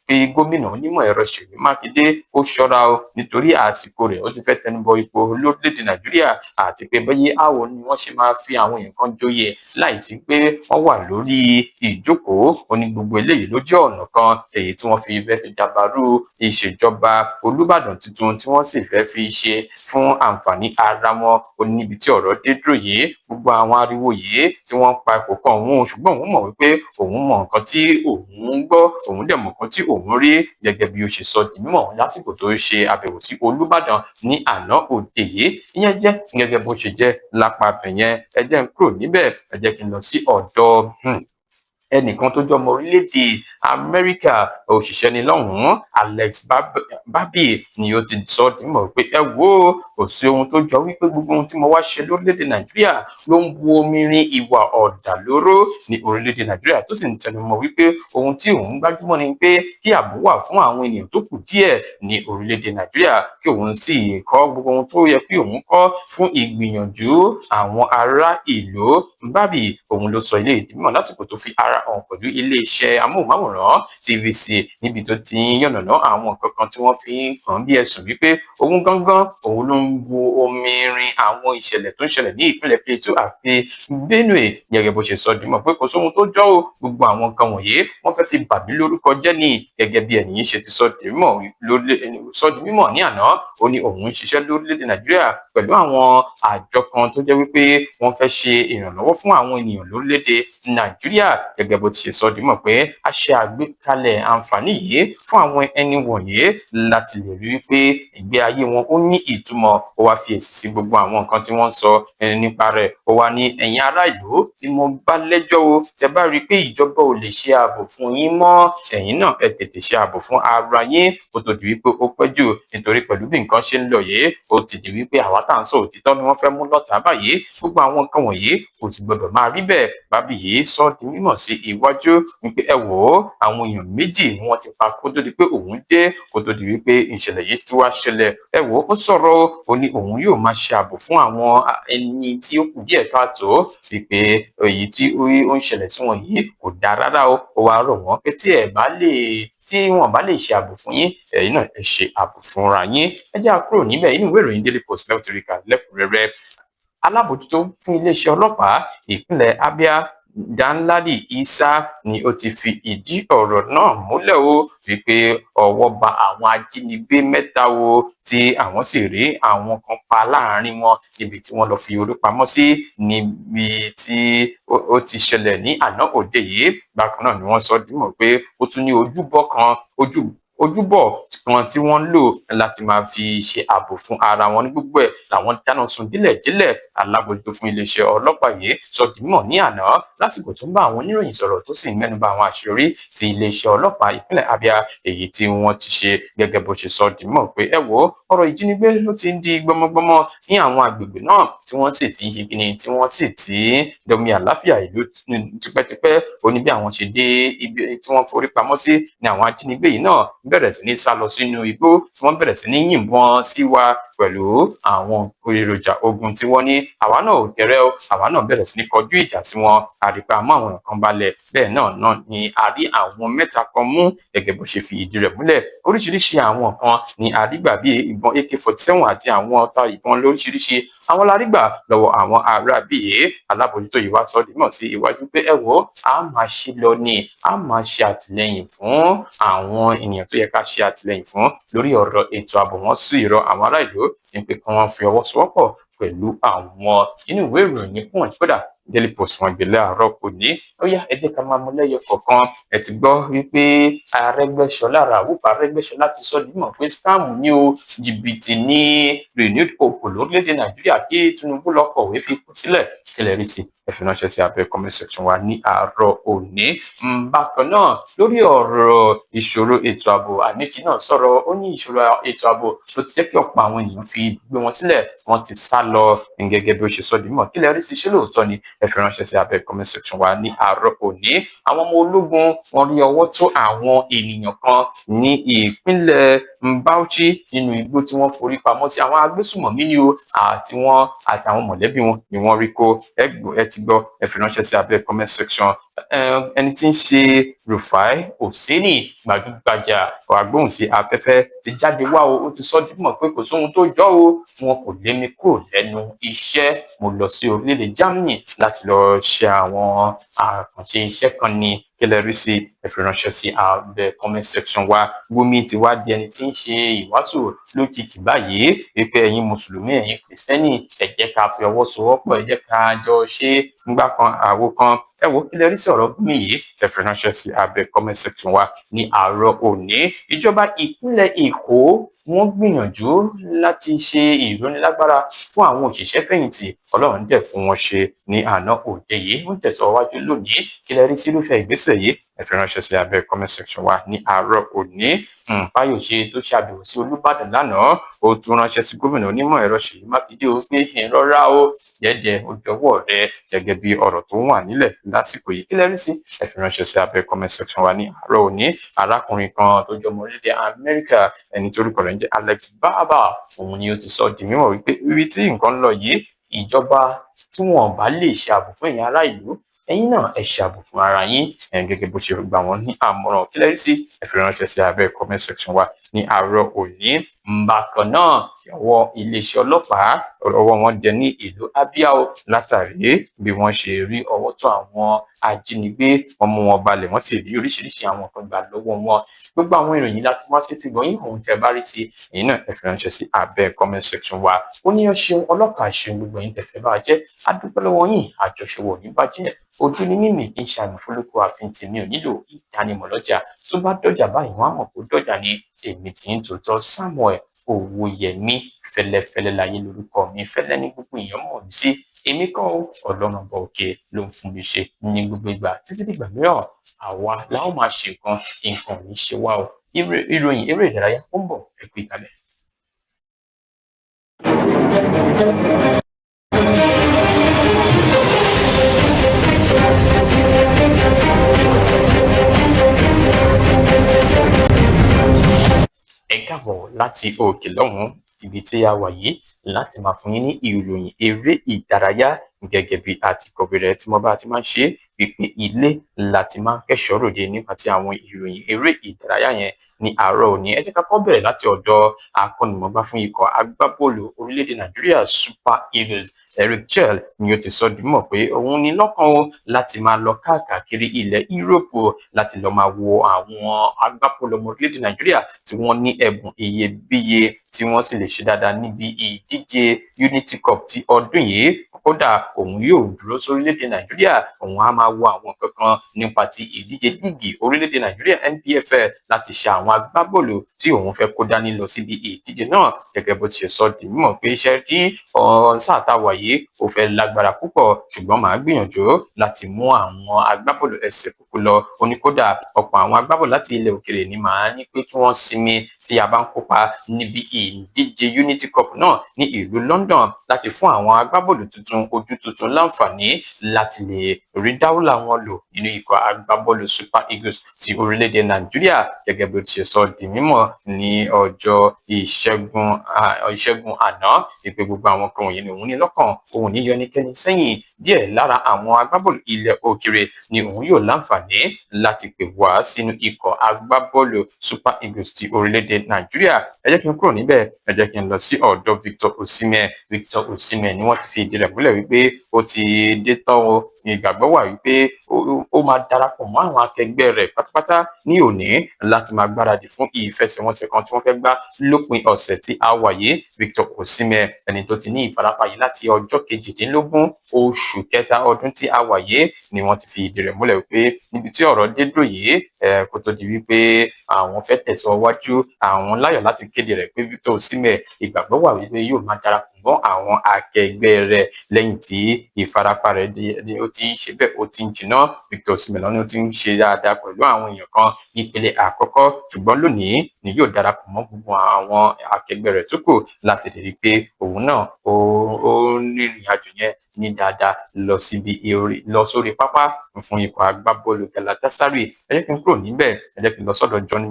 pé gómìnà onímọ̀ ẹ̀rọ Ṣèyí Mákindé ó ṣọ́ra o nítorí àsìkò rẹ̀ ó ti fẹ́ tẹnubọ ipò lórílẹ̀-èdè Nàìjíríà àti pé bẹ́yẹ àwọn ni wọ́n ṣe máa fi àwọn èèyàn kan joyè láìsí pé wọ́n wà lórí ìjókòó. Ó ní gbogbo eléyìí ló jẹ́ ọ̀nà kan èyí tí wọ́n fi fẹ́ fi dàbàrú ìṣèjọba Olúbàdàn tuntun tí wọ́n sì fẹ́ fi ṣe fún àǹfààní ara wọn. Ó ní níbi tí ọ̀rọ̀ dé dúró yìí gbogbo àwọn ariwo yìí tí wọ́n pa kò kàn òun ṣùgbọ́n òun mọ̀ wípé òun mọ̀ nǹkan tí òun gbọ́ òun dẹ̀ mọ̀ nǹkan tí òun rí gẹ́gẹ́ bí ó ṣe sọ di mímọ̀ lásìkò tó ṣe àbẹ̀wò sí Olúbàdàn ní àná òde yìí. Ìyẹn jẹ́ gẹ́gẹ́ bó ṣe jẹ́ lápá bẹ̀yẹn. Ẹ jẹ́ n kúrò níbẹ̀ ẹ jẹ́ kí n lọ sí ọ̀dọ̀ ẹnìkan tó jọmọ orílẹ̀-èdè Amẹ́ríkà òṣìṣẹ́ ni lọ́hùn-ún Alex Barbie ni ó ti sọ dímọ̀ pé ẹ wo kò sí ohun tó jọ wípé gbogbo ohun tí mo wá ṣe lórílẹ̀-èdè Nàìjíríà ló ń bu omi rin ìwà ọ̀dàlóró ní orílẹ̀-èdè Nàìjíríà tó sì ń tẹnumọ́ wípé ohun tí òun gbájúmọ́ ni pé kí ààbò wà fún àwọn ènìyàn tó kù díẹ̀ ní orílẹ̀-èdè Nàìjíríà kí òun sì kọ́ gbogbo ohun tó yẹ kí òun kọ́ fún ìgbìyànjú àwọn ará ìlú. Barbie òun ló sọ ilé ìdímọ̀ lásìkò tó fi ara hàn pẹ̀lú iléeṣẹ́ amóhùnmáwòrán TVC níbi tó ti ń yànnàná àwọn nǹkan kan tí wọ́n fi ń kàn bí ẹ̀sùn wípé òun gangan òun ló ń bu omi rin àwọn ìṣẹ̀lẹ̀ tó ń ṣẹlẹ̀ ní ìpínlẹ̀ Plateau àti Benue gẹ́gẹ́ bó ṣe sọ dímọ̀ pé kò sóhun tó jọ o gbogbo àwọn nǹkan wọ̀nyí wọ́n fẹ́ fi bà mí lórúkọ jẹ́ ní gẹ́gẹ́ bí ẹnìyí ṣe ti sọ di mímọ̀ ní àná. Ó ní òun ń ṣiṣẹ́ lórílẹ̀-èdè Nàìjíríà pẹ̀lú àwọn àjọ kan tó jẹ́ wípé wọ́n fẹ́ ṣe ìrànlọ́wọ́ fún àwọn ènìyàn lórílẹ̀-èdè Nàìjíríà gẹ́gẹ́ bó ti ṣe sọ dímọ̀ pé a ṣe àgbékalẹ̀ àǹfààní yìí fún àwọn ẹni wọ̀nyí láti lè rí wípé ìgbé ayé wọn ó ní ìtumọ̀. Ó wá fi èsì sí gbogbo àwọn nǹkan tí wọ́n ń sọ nípa rẹ̀. Ó wá ní ẹ̀yin ará ìlú tí mo bá lẹ́jọ́ o tẹ́ bá rí i pé ìjọba ò lè ṣe ààbò fún yín mọ́ ẹ̀yin náà ẹ tètè ṣe ààbò fún ara yín kó tó di wípé ó pẹ́ jù nítorí pẹ̀lú bí nǹkan ṣe ń lọ yìí ó ti di wípé àwa tá à ń sọ òtítọ́ ni wọ́n fẹ́ mú lọ́tà báyìí gbogbo àwọn nǹkan wọ̀nyí kò sì gbọdọ̀ máa rí bẹ́ẹ̀. Barbie yìí sọ di mímọ̀ sí iwájú wípé ẹ wò ó àwọn èèyàn méjì ni wọ́n ti pa kó tó di pé òun dé kó tó di wípé ìṣẹ̀lẹ̀ yìí tún wá ṣẹlẹ̀. Ẹ wò ó sọ̀rọ̀ ó ní òun yóò máa ṣe ààbò fún àwọn ẹni tí ó kù díẹ̀ káàtó wípé èyí tí ó ń ṣẹlẹ̀ sí wọn yìí kò dáa rárá o. Ó wá rọ̀ wọ́n pé tí wọn bá lè ṣe ààbò fún yín ẹ̀yin náà ẹ ṣe ààbò fúnra yín. Ẹ jẹ́ àkúrò níbẹ̀ inú ìwé ìròyìn Daily Post lẹ́wọ̀tìríkà lẹ́kùnrẹ́rẹ́. Alábòjútó fún iléeṣẹ́ ọlọ́pàá ìpínlẹ̀ Abia Danladi Isa ni ó ti fi ìdí ọ̀rọ̀ náà múlẹ̀ o wípé ọwọ́ bà àwọn ajínigbé mẹ́ta o tí àwọn sì rí àwọn kan pa láàrin wọn níbi tí wọ́n lọ fi orí pamọ́ sí níbi tí ó ti ṣẹlẹ̀ ní àná òde yìí. Bákan náà ni wọ́n sọ dímọ̀ pé ó tún ní ojúbọ kan tí wọ́n ń lò láti máa fi ṣe ààbò fún ara wọn ní gbogbo ẹ̀ làwọn dáná sun dílẹ̀dílẹ̀. Alábòjútó fún iléeṣẹ́ ọlọ́pàá yìí sọ di mímọ̀ ní àná lásìkò tó ń bá àwọn oníròyìn sọ̀rọ̀ tó sì ń mẹ́nuba àwọn àṣírí tí iléeṣẹ́ ọlọ́pàá ìpínlẹ̀ Abia èyí tí wọ́n ti ṣe gẹ́gẹ́ bó ṣe sọ di mímọ̀ pé ẹ wo ọ̀rọ̀ ìjínigbé ló ti ń di gbọmọgbọmọ ní àwọn agbègbè náà tí wọ́n sì ti ń ṣe kíni tí wọ́n sì ti dọmi àláfíà ìlú tipẹ́tipẹ́. Ó ní bí àwọn ṣe dé ibi tí wọ́n forí pamọ́ sí ni àwọn ajínigbé yìí náà bẹ̀rẹ̀ sí ní sá lọ sínú igbó tí wọ́n bẹ̀rẹ̀ sí ní yìnbọn sí wa pẹ̀lú àwọn èròjà ogun tí wọ́n ní àwa náà ò kéré o àwa náà bẹ̀rẹ̀ sí ní kọjú ìjà sí wọn àrípa mọ́ àwọn nǹkan balẹ̀. Bẹ́ẹ̀ náà ni a rí àwọn mẹ́ta kan mú gẹ́gẹ́ bó ṣe fi ìdí rẹ̀ múlẹ̀. Oríṣiríṣi àwọn kan ni a rí gbà bíi ìbọn AK-47 àti àwọn ọta ìbọn lóríṣiríṣi àwọn la rí gbà lọ́wọ́ àwọn ará bíi. Alábòjútó yìí wá sọ dímọ̀ sí iwájú pé ẹ wò á máa ṣe lọ ni a máa ṣe àtìlẹ́yìn fún àwọn ènìyàn tó yẹ ká ṣe àtìlẹ́yìn fún lórí ọ̀rọ̀ ètò ààbò. Wọn sì rọ àwọn ará ìlú ní pé kí wọ́n fi ọwọ́ sowọ́pọ̀ pẹ̀lú àwọn. Inú ìwé ìròyìn Punch kódà Daily Post wọn gbé láàárọ̀ òní. Ó yá ẹ jẹ́ ká máa mú lẹ́yọ kọ̀ọ̀kan. Ẹ ti gbọ́ wípé Arẹ́gbẹ́ṣọlá Rauf Arẹ́gbẹ́ṣọlá ti sọ dímọ̀ pé scam ní o jìbìtì ní renewed hope lórílẹ̀-èdè Nàìjíríà kí Tinubu lọ kọ̀wé fi kọ sílẹ̀ kílẹ̀ rí sí ẹ fi ránṣẹ́ sí abẹ́ comment section wa ní àárọ̀ òní. Bákan náà lórí ọ̀rọ̀ ìṣòro ètò ààbò Àníkì náà sọ̀rọ̀ ó ní ìṣòro ètò ààbò ló ti jẹ́ kí ọ̀pọ̀ àwọn èèyàn fi gbé wọn sílẹ̀ wọ́n ti sá lọ gẹ́gẹ́ bí ó ṣe sọ dímọ̀ kílẹ̀ rí sí ṣé lóòótọ́ ni ẹ fi ránṣẹ́ sí abẹ́ comment section wa ní àárọ̀ òní. Àwọn ọmọ ológun wọn rí ọwọ́ tó àwọn ènìyàn kan ní ìpínlẹ̀ Bauchi nínú igbó tí wọ́n forí pamọ́ sí àwọn agbésùmọ̀mí ni o àtàwọn mọ̀lẹ́bí wọn ni wọ́n rí kó ẹ ti gbọ́ ẹ fi ránṣẹ́ sí abẹ́ comment section ẹni tí ń ṣe Rufai Oseni gbajúgbajà agbóhùnsí afẹ́fẹ́ ti jáde wá o, ó ti sọ dímọ̀ pé kò sóhun tó jọ o, wọn kò lé mi kúrò lẹ́nu iṣẹ́, mo lọ sí orílẹ̀-èdè Germany láti lọ ṣe àwọn àkànṣe iṣẹ́ kan ní kílẹ̀ rí sí ẹ fi ránṣẹ́ sí abẹ́ comment section wa. Wumi ti wá di ẹni tí ń ṣe ìwàásù lókìkí báyìí wípé ẹ̀yin mùsùlùmí ẹ̀yin kìrìsìtẹ́nì ẹ jẹ́ ká fi ọwọ́ sowọ́pọ̀, ẹ jẹ́ ká jọ ṣe nígbà kan àwo kan. Ẹ wo kílẹ̀ rí sí ọ̀rọ̀ Wumi yìí ẹ fi ránṣẹ́ sí abẹ́ comment section wa ní àárọ̀ òní. Ìjọba ìpínlẹ̀ Èkó wọ́n gbìyànjú láti ṣe ìrónilágbára fún àwọn òṣìṣẹ́ fẹ̀yìntì, Ọlọ́run dẹ̀ fún wọn ṣe ní àná òde yìí. Wọ́n tẹ̀síwájú lónìí kílẹ̀ rí sí irúfẹ́ ìgbésẹ̀ yìí ẹ fi ránṣẹ́ sí abẹ́ comment section wa ní àárọ̀ òní. Fáyọ̀ṣe tó ṣe àbẹ̀wò sí Olúbàdàn lánàá ó tún ránṣẹ́ sí gómìnà onímọ̀ ẹ̀rọ Ṣèyí Mákindé ó pé ìrora ó jẹ́jẹ́ ó jọ̀wọ́ rẹ gẹ́gẹ́ bí ọ̀rọ̀ tó wà nílẹ̀ lásìkò yìí. Kílẹ̀ rí sí ẹ fi ránṣẹ́ sí abẹ́ comment section wa ní àárọ̀ òní. Arákùnrin kan tó jọmọ orílẹ̀ Amẹ́ríkà ẹni torúkọ rẹ̀ ń jẹ́ Alex Barber, òun ni ó ti sọ di mímọ̀ wípé ibi tí nǹkan ń lọ yìí, ìjọba tí wọn bá lè ṣe ààbò fún ẹ̀yin ará ìlú, ẹ̀yin náà ẹ ṣe ààbò fún ara yín gẹ́gẹ́ bó ṣe gbà wọ́n ní àmọ̀ràn. Kílẹ̀ rí sí ẹ fi ránṣẹ́ sí abẹ́ comment section wa ní àárọ̀ òní. Bákan náà ọwọ́ iléeṣẹ́ ọlọ́pàá ọwọ́ wọn dẹ ní ìlú Abia látàrí bí wọ́n ṣe rí ọwọ́ tó àwọn ajínigbé, wọ́n mú wọn balẹ̀, wọ́n sì rí oríṣiríṣi àwọn nǹkan gbà lọ́wọ́ wọn. Gbogbo àwọn ìròyìn láti wá sí tìgbọ̀n yín, ohun tẹ́ bá rí sí èyí náà ẹ fi ránṣẹ́ sí abẹ́ comment section wa. Ó ní ọ ṣeun ọlọ́pàá ṣeun gbogbo yín tẹ́ fẹ́ bá jẹ́, a dúpẹ́ lọ́wọ́ yín, àjọṣewọ̀ ní bàjẹ́, ojú ní mímì kì í ṣe àmì fólókó àfin tèmi ò nílò ìdánimọ̀ lọ́jà, tó bá dọ́jà báyìí wọ́n á mọ̀ pé ó dọ́jà ni. Èmi tí ń tòótọ́ Samuel Owóyẹmí, fẹ́lẹ́fẹ́lẹ́ láyé lórúkọ mi, fẹ́lẹ́ ní gbogbo èèyàn mọ̀ mí sí, èmi kan Ọlọ́run ọba òkè ló ń fún mi ṣe ní gbogbo ìgbà títí dìgbà mìíràn. Àwa la ó máa ṣe nǹkan ò ní ṣe wá o. Ìròyìn eré ìdárayá ó ń bọ̀, ẹ kú ìkàlẹ̀. Ẹ káàbọ̀ láti òkè lọ́hùn-ún ibi tí a wà yìí láti máa fún yín ní ìròyìn eré ìdárayá gẹ́gẹ́ bí àtìkọ̀wé rẹ̀ tí mo bá ti máa ń ṣe wípé ilé láti máa ń kẹ́ṣọ̀ọ́ ròde nípa ti àwọn ìròyìn eré ìdárayá yẹn ní àárọ̀ òní. Ẹ jẹ́ ká kọ́ bẹ̀rẹ̀ láti ọ̀dọ̀ akọ́nimọ̀ọ́gbá fún ikọ̀ agbábọ́ọ̀lù orílẹ̀-èdè Nàìjíríà Super Eagles Eric Chelle ni ó ti sọ di mọ̀ pé òun ní lọ́kàn o láti máa lọ káàkiri ilẹ̀ Europe láti lọ máa wo àwọn agbábọ́ọ̀lù ọmọ orílẹ̀-èdè Nàìjíríà tí wọ́n ní ẹ̀bùn iyebíye tí wọ́n sì lè ṣe dáadáa níbi ìdíje Unity Cup ti ọdún yìí. Kódà òun yóò dúró sórílẹ̀-èdè Nàìjíríà, òun á máa wo àwọn kankan nípa ti ìdíje líìgì orílẹ̀-èdè Nàìjíríà NPFL láti ṣe àwọn agbábọ́ọ̀lù tí òun fẹ́ kó dání lọ síbi ìdíje náà. Gẹ́gẹ́ bó ti ṣe sọ di mímọ̀ pé iṣẹ́ rí sáà táwa yìí ó fẹ́ lágbára púpọ̀, ṣùgbọ́n màá gbìyànjú láti mú àwọn agbábọ́ọ̀lù ẹsẹ̀ kúkú lọ. Ó ní kódà ọ̀pọ̀ àwọn agbábọ́ọ̀lù láti ilẹ̀ òkèèrè ni màá ní pé kí wọ́n sinmi tí a bá ń kópa níbi ìdíje Unity Cup náà ní ìlú London láti fún àwọn agbábọ́ọ̀lù tuntun ojú tuntun láǹfààní láti lè rí dáwọ́là wọn lò nínú ikọ̀ agbábọ́ọ̀lù Super Eagles ti orílẹ̀-èdè Nàìjíríà. Gẹ́gẹ́ bí ó ti ṣe sọ di mímọ̀ ní ọjọ́ ìṣẹ́gun àná ìpè gbogbo àwọn kan wọ̀nyí ni òun ní lọ́kàn, òun ní yọ ẹnikẹ́ni sẹ́yìn. Díẹ̀ lára àwọn agbábọ́ọ̀lù ilẹ̀ òkèèrè ni òun yóò láǹfààní láti pè wá sínú ikọ̀ agbábọ́ọ̀lù Super Eagles ti orílẹ̀-èdè Nàìjíríà. Ẹ jẹ́ kí n kúrò níbẹ̀, ẹ jẹ́ kí n lọ sí ọ̀dọ̀ Victor Osimhen. Victor Osimhen ni wọ́n ti fi ìdí rẹ̀ múlẹ̀ wípé ó ti dé tán o. Ìgbàgbọ́ wà wípé ó máa darapọ̀ mọ́ àwọn akẹgbẹ́ rẹ̀ pátápátá ní òní láti máa gbáradì fún ìfẹsẹ̀wọnsẹ̀ kan tí wọ́n fẹ́ gbá lópin ọ̀sẹ̀ tí a wà yìí. Victor Osimhen ẹni tó ti ní ìfarapa yìí láti ọjọ́ 18 oṣù kẹta ọdún tí a wà yìí ni wọ́n ti fi ìdí rẹ̀ múlẹ̀ wípé níbi tí ọ̀rọ̀ dé dúró yìí kó tó di wípé àwọn fẹ́ tẹ̀síwájú, àwọn láyọ̀ láti kéde rẹ̀ pé Victor Osimhen ìgbàgbọ́ wà wípé yóò máa darapọ̀ mọ́ àwọn akẹgbẹ́ rẹ̀ lẹ́yìn tí ìfarapa rẹ̀ ó ti ń ṣe bẹ́ẹ̀ ó ti ń jìnnà. Victor Osimhen lọ́nà ó ti ń ṣe dáadáa pẹ̀lú àwọn èèyàn kan nípele àkọ́kọ́, ṣùgbọ́n lónìí ni yóò darapọ̀ mọ́ gbogbo àwọn akẹgbẹ́ rẹ̀ tó kù láti lè rí i pé òun náà ó rìnrìn àjò yẹn ní dáadáa lọ sórí pápá fún ikọ̀ agbábọ́ọ̀lù Galatasaray. Ẹ jẹ́ kí n kúrò níbẹ̀, ẹ jẹ́ kí n lọ sọ́dọ̀ John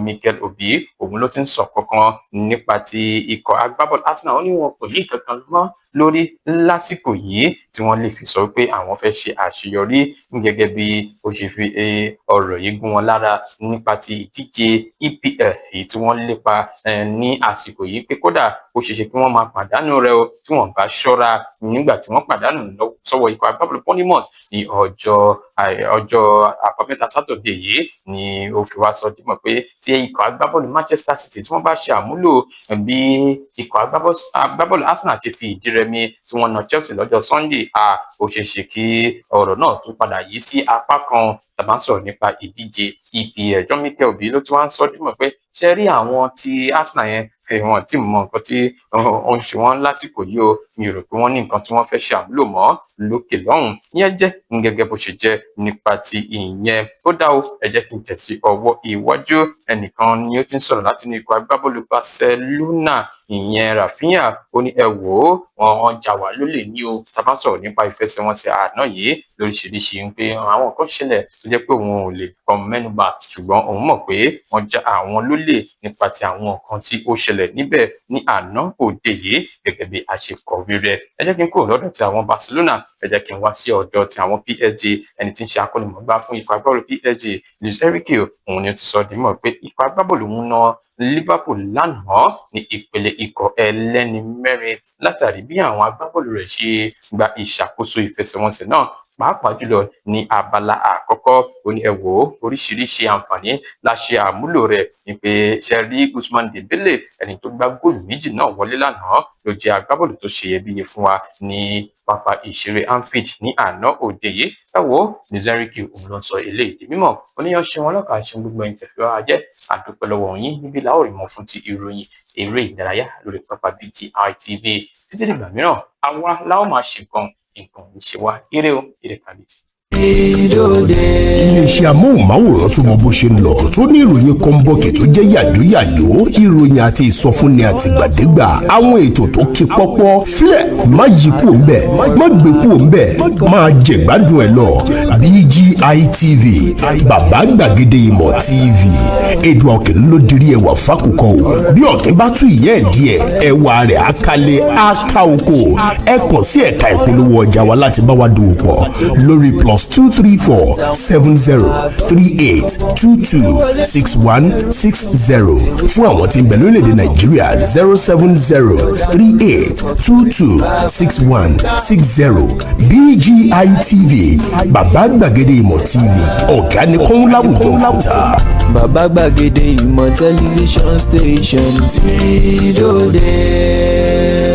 Mikel Obi. Òun ló ti ń sọ kankan nípa ti ikọ̀ agbábọ́ọ̀lù Arsenal. Ó ní wọn kò ní kankan mọ́ lórí lásìkò yìí tí wọ́n lè fi sọ pé àwọn fẹ́ ṣe àṣeyọrí gẹ́gẹ́ bí ó ṣe fi ọ̀rọ̀ yìí gún wọn lára nípa ti ìdíje EPL èyí tí wọ́n lépa ní àsìkò yìí pé kódà ó ṣeéṣe kí wọ́n máa pàdánù rẹ̀ o tí wọ́n bá ṣọ́ra nígbà tí wọ́n pàdánù sọ́wọ́ ikọ̀ agbábọ́ọ̀lù Bournemouth ní ọjọ́ àbámẹ́ta sátọ̀dé yìí ni ó fi wá sọ dímọ̀ pé tí ikọ̀ agbábọ́ọ̀lù Manchester City tí wọ́n bá ṣe àmúlò bí ikọ̀ agbábọ́ọ̀lù Arsenal ṣe fi ìdí rẹmi tí wọ́n na Chelsea lọ́jọ́ Sunday ó ṣeéṣe kí ọ̀rọ̀ náà tún padà yí sí apá kan tàbá ń sọ̀rọ̀ nípa ìdíje EPL. John Mikel Obi ló tún wá ń sọ dímọ̀ pé ṣe rí àwọn ti Arsenal yẹn wọn tí mọ nǹkan tí ó ń ṣe wọn lásìkò yìí o mi ò rò pé wọ́n ní nǹkan tí wọ́n fẹ́ ṣe àmúlò mọ́ lókè lọ́hùn ìyẹn jẹ́ gẹ́gẹ́ bó ṣe jẹ́ nípa ti ìyẹn ó dá o ẹ jẹ́ kí n tẹ̀sí ọwọ́ iwájú ẹnìkan ni ó ti ń sọ̀rọ̀ láti inú ikọ̀ agbábọ́ọ̀lù Barcelona ìyẹn Rafinha ó ní ẹ wò ó wọn jà wá lólè ní o tá bá sọ̀rọ̀ nípa ìfẹsẹ̀wọnsẹ̀ àná yìí lóríṣiríṣi ń pé àwọn kan ṣẹlẹ̀ tó jẹ́ pé òun ò lè kàn mẹ́nubà ṣùgbọ́n òun mọ̀ pé wọ́n jà àwọn lólè nípa ti àwọn nǹkan tí ó ṣẹlẹ̀ níbẹ̀ ní àná òde yìí gẹ́gẹ́ bí a ṣe kọ̀wé rẹ̀ ẹ jẹ́ kí n kúrò lọ́dọ̀ ti àwọn Barcelona ẹ jẹ́ kí n wá sí ọ̀dọ̀ ti àwọn PSG ẹni tí ń ṣe akọ́nimọ̀ọ́gbá fún ikọ̀ agbábọ́ọ̀lù PSG Luis Enrique òun ni ó ti sọ dímọ̀ pé ikọ̀ agbábọ́ọ̀lù ń ná Liverpool lánàá ní ìpele ikọ̀ ẹlẹ́ni mẹ́rin látàrí bí àwọn agbábọ́ọ̀lù rẹ̀ ṣe gba ìṣàkóso ìfẹsẹ̀wọnsẹ̀ náà pàápàá jùlọ ní abala àkọ́kọ́ ó ní ẹ wò ó oríṣiríṣi àǹfààní la ṣe àmúlò rẹ̀ ní pé sẹ́rí Ousmane Dembélé ẹni tó gbá góòlù méjì náà wọlé lánàá ló jẹ́ agbábọ́ọ̀lù tó ṣe iyebíye fún wa ní pápá ìṣeré Anfield ní àná òde yìí ẹ wò ó Luis Enrique òun ló ń sọ eléyìí di mímọ̀ oníyan ṣe wọn lọ́kàn ṣe gbogbo ẹ̀yìn tẹ̀fẹ́ wa jẹ́ àdúpẹ́ lọ́wọ́ yín níbi láòrì mọ́ fún ti ìròyìn eré ìdárayá lórí pápá BGI TV títí dìgbà mìíràn àwa láwọn máa ṣe nǹkan ìṣe wa eré o eré kàbìtì. iléeṣẹ́ amóhùnmáwòrán tó mọ bó ṣe ń lọ tó ní ìròyìn kọ́ńbọ́ọ̀kì tó jẹ́ yàjóyàjó ìròyìn àti ìsọfúnni àtìgbàdégbà àwọn ètò tó ké pọ́pọ́ flẹ̀ má yí kúrò ń bẹ̀ má gbé kúrò ń bẹ̀ máa jẹ̀gbádùn ẹ̀ lọ BGI TV bàbá gbàgede ìmọ̀ TV èdè ọ̀kìn ló dirí ẹwà fákòkò o bí ọ̀kìn bá tú ìyẹ́ ẹ̀ díẹ̀ ẹwà rẹ̀ àkàlẹ̀ àkà oko ẹ kàn sí ẹ̀ka ìpolówó ọjà wa láti bá wa dòwò pọ̀ lórí +234 70 38 22 61 60 fún àwọn tí ń bẹ lórílẹ̀‐èdè Nàìjíríà 070 38 22 61 60 BGI TV bàbá gbàgede ìmọ̀ TV ọ̀gá ni kún láwùjọ kùtà. bàbá gbàgede ìmọ̀ tẹlifíṣọ̀n station tí dòde.